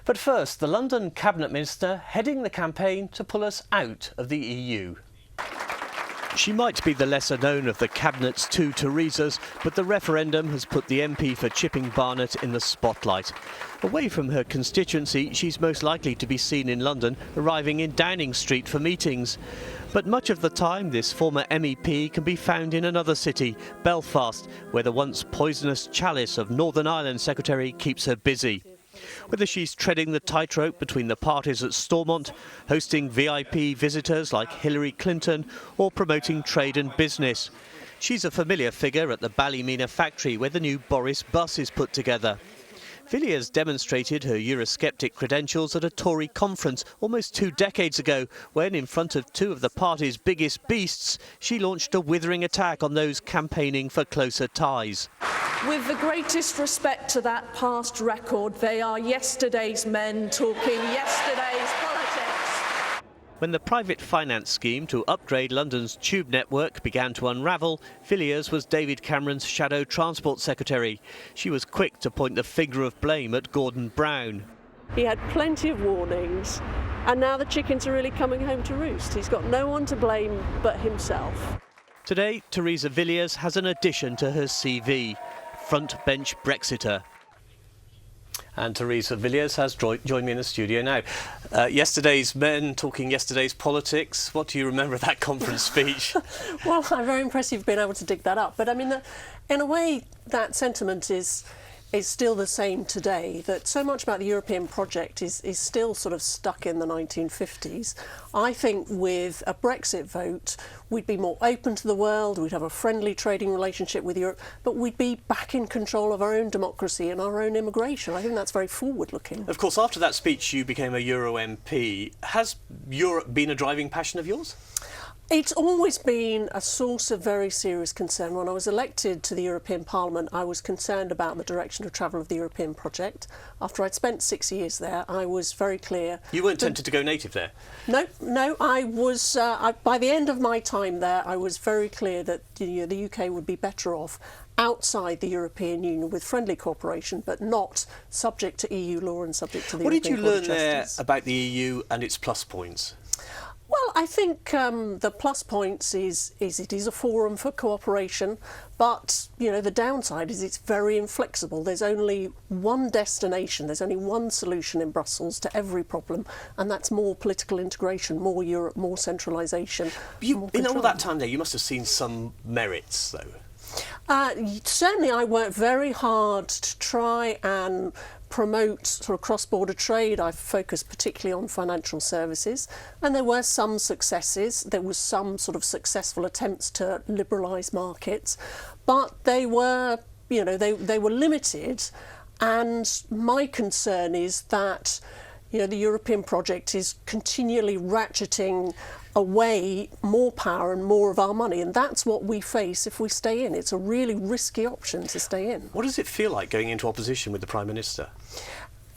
But first, the London Cabinet Minister heading the campaign to pull us out of the EU. She might be the lesser known of the Cabinet's two Theresas, but the referendum has put the MP for Chipping Barnet in the spotlight. Away from her constituency, she's most likely to be seen in London, arriving in Downing Street for meetings. But much of the time, this former MEP can be found in another city, Belfast, where the once poisonous chalice of Northern Ireland Secretary keeps her busy. Whether she's treading the tightrope between the parties at Stormont, hosting VIP visitors like Hillary Clinton, or promoting trade and business. She's a familiar figure at the Ballymena factory where the new Boris bus is put together. Villiers demonstrated her Eurosceptic credentials at a Tory conference almost 2 decades ago when, in front of two of the party's biggest beasts, she launched a withering attack on those campaigning for closer ties. With the greatest respect to that past record, they are yesterday's men talking yesterday's politics. When the private finance scheme to upgrade London's tube network began to unravel, Villiers was David Cameron's shadow transport secretary. She was quick to point the finger of blame at Gordon Brown. He had plenty of warnings, and now the chickens are really coming home to roost. He's got no one to blame but himself. Today, Theresa Villiers has an addition to her CV. Front-bench Brexiter. And Theresa Villiers has joined me in the studio now. Yesterday's men talking yesterday's politics. What do you remember of that conference speech? Well, I'm very impressed you've been able to dig that up. But I mean, in a way, that sentiment is still the same today, that so much about the European project is still sort of stuck in the 1950s. I think with a Brexit vote, we'd be more open to the world, we'd have a friendly trading relationship with Europe, but we'd be back in control of our own democracy and our own immigration. I think that's very forward-looking. Of course, after that speech, you became a Euro MP. Has Europe been a driving passion of yours? It's always been a source of very serious concern. When I was elected to the European Parliament, I was concerned about the direction of travel of the European project. After I'd spent 6 years there, I was very clear. You weren't tempted to go native there? No, I was. By the end of my time there, I was very clear that the UK would be better off outside the European Union with friendly cooperation, but not subject to EU law and subject to the European Court of Justice. What did you learn there about the EU and its plus points? Well, I think the plus points is it is a forum for cooperation, but the downside is it's very inflexible. There's only one destination, there's only one solution in Brussels to every problem, and that's more political integration, more Europe, more centralisation. In all that time there, you must have seen some merits, though. Certainly, I worked very hard to try and promote sort of cross-border trade. I focused particularly on financial services, and there were some successes. There was some sort of successful attempts to liberalise markets, but they were, they were limited. And my concern is that, the European project is continually ratcheting away more power and more of our money, and that's what we face if we stay in. It's a really risky option to stay in. What does it feel like going into opposition with the Prime Minister?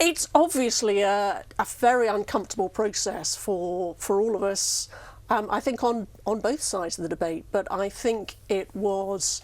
It's obviously a very uncomfortable process for all of us, I think on both sides of the debate, but I think it was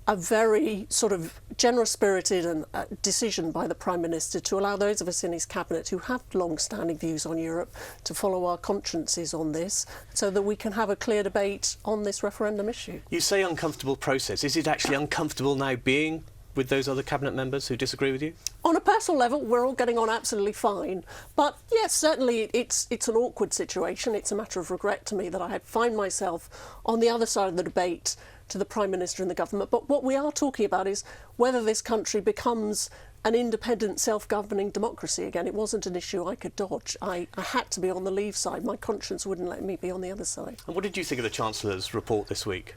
a very sort of generous-spirited and decision by the Prime Minister to allow those of us in his cabinet who have long-standing views on Europe to follow our consciences on this, so that we can have a clear debate on this referendum issue. You say uncomfortable process. Is it actually uncomfortable now being with those other cabinet members who disagree with you? On a personal level, we're all getting on absolutely fine. But yes, certainly it's an awkward situation. It's a matter of regret to me that I find myself on the other side of the debate to the Prime Minister and the government. But what we are talking about is whether this country becomes an independent, self-governing democracy again. It wasn't an issue I could dodge. I had to be on the Leave side. My conscience wouldn't let me be on the other side. And what did you think of the Chancellor's report this week?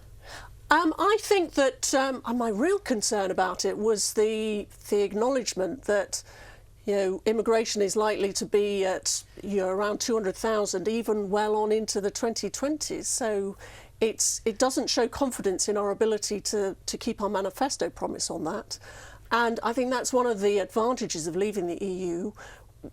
I think that my real concern about it was the acknowledgement that immigration is likely to be at around 200,000 even well on into the 2020s. So it doesn't show confidence in our ability to keep our manifesto promise on that. And I think that's one of the advantages of leaving the EU.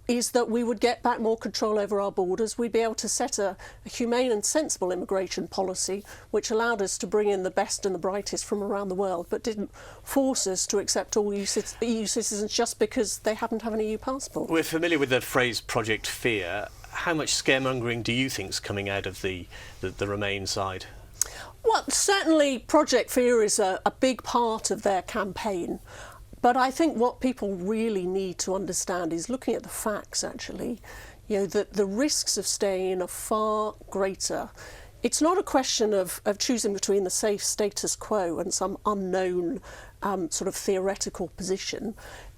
is that we would get back more control over our borders. We'd be able to set a humane and sensible immigration policy which allowed us to bring in the best and the brightest from around the world, but didn't force us to accept all EU citizens just because they happen to have an EU passport. We're familiar with the phrase Project Fear. How much scaremongering do you think's coming out of the Remain side? Well, certainly Project Fear is a big part of their campaign. But I think what people really need to understand is looking at the facts, actually, that the risks of staying in are far greater. It's not a question of choosing between the safe status quo and some unknown sort of theoretical position.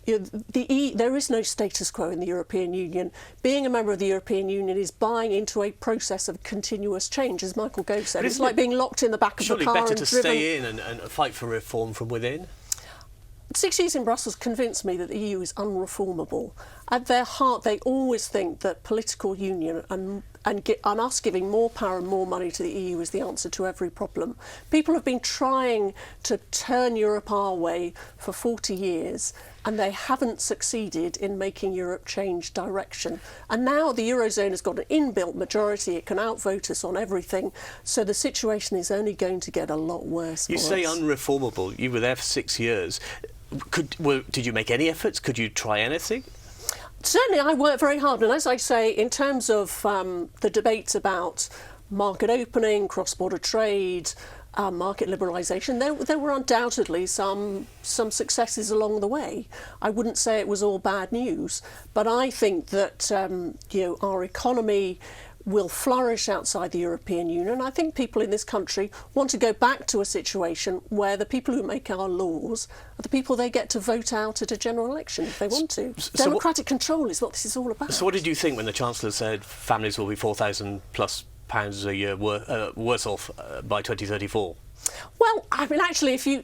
There is no status quo in the European Union. Being a member of the European Union is buying into a process of continuous change, as Michael Gove said. It's like being locked in the back of a car and driven. Surely better to stay in and fight for reform from within? 6 years in Brussels convinced me that the EU is unreformable. At their heart, they always think that political union and us giving more power and more money to the EU is the answer to every problem. People have been trying to turn Europe our way for 40 years, and they haven't succeeded in making Europe change direction. And now the Eurozone has got an inbuilt majority. It can outvote us on everything. So the situation is only going to get a lot worse. You say unreformable. You were there for 6 years. Did you make any efforts? Could you try anything? Certainly, I worked very hard. And as I say, in terms of the debates about market opening, cross-border trade, market liberalisation, there were undoubtedly some successes along the way. I wouldn't say it was all bad news, but I think that our economy will flourish outside the European Union. I think people in this country want to go back to a situation where the people who make our laws are the people they get to vote out at a general election if they want to. Democratic control is what this is all about. So what did you think when the Chancellor said families will be £4,000 plus a year worse off by 2034? Well, I mean, actually,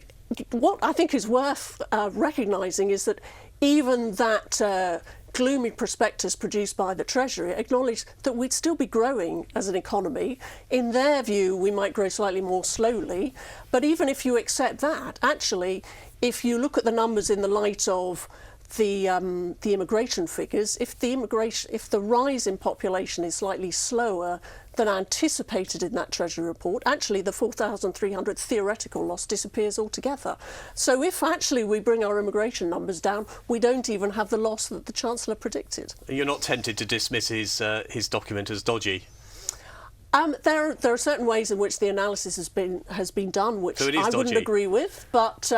what I think is worth recognising is that even that gloomy prospectus produced by the Treasury acknowledged that we'd still be growing as an economy. In their view, we might grow slightly more slowly. But even if you accept that, actually, if you look at the numbers in the light of the immigration figures, if the rise in population is slightly slower than anticipated in that Treasury report, actually the 4,300 theoretical loss disappears altogether. So if actually we bring our immigration numbers down, we don't even have the loss that the Chancellor predicted. You're not tempted to dismiss his document as dodgy? There are certain ways in which the analysis has been done, which I dodgy. wouldn't agree with, but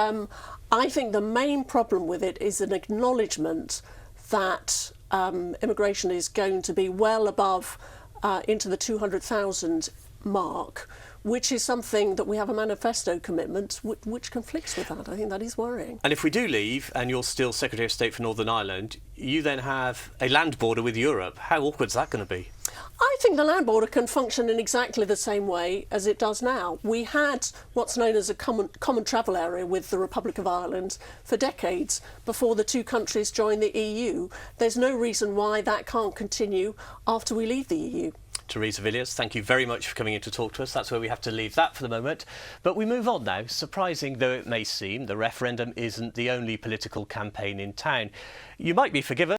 I think the main problem with it is an acknowledgement that immigration is going to be well above into the 200,000 mark, which is something that we have a manifesto commitment which conflicts with that. I think that is worrying. And if we do leave, and you're still Secretary of State for Northern Ireland, you then have a land border with Europe. How awkward is that going to be? I think the land border can function in exactly the same way as it does now. We had what's known as a common travel area with the Republic of Ireland for decades before the two countries joined the EU. There's no reason why that can't continue after we leave the EU. Theresa Villiers, thank you very much for coming in to talk to us. That's where we have to leave that for the moment. But we move on now. Surprising though it may seem, the referendum isn't the only political campaign in town. You might be forgiven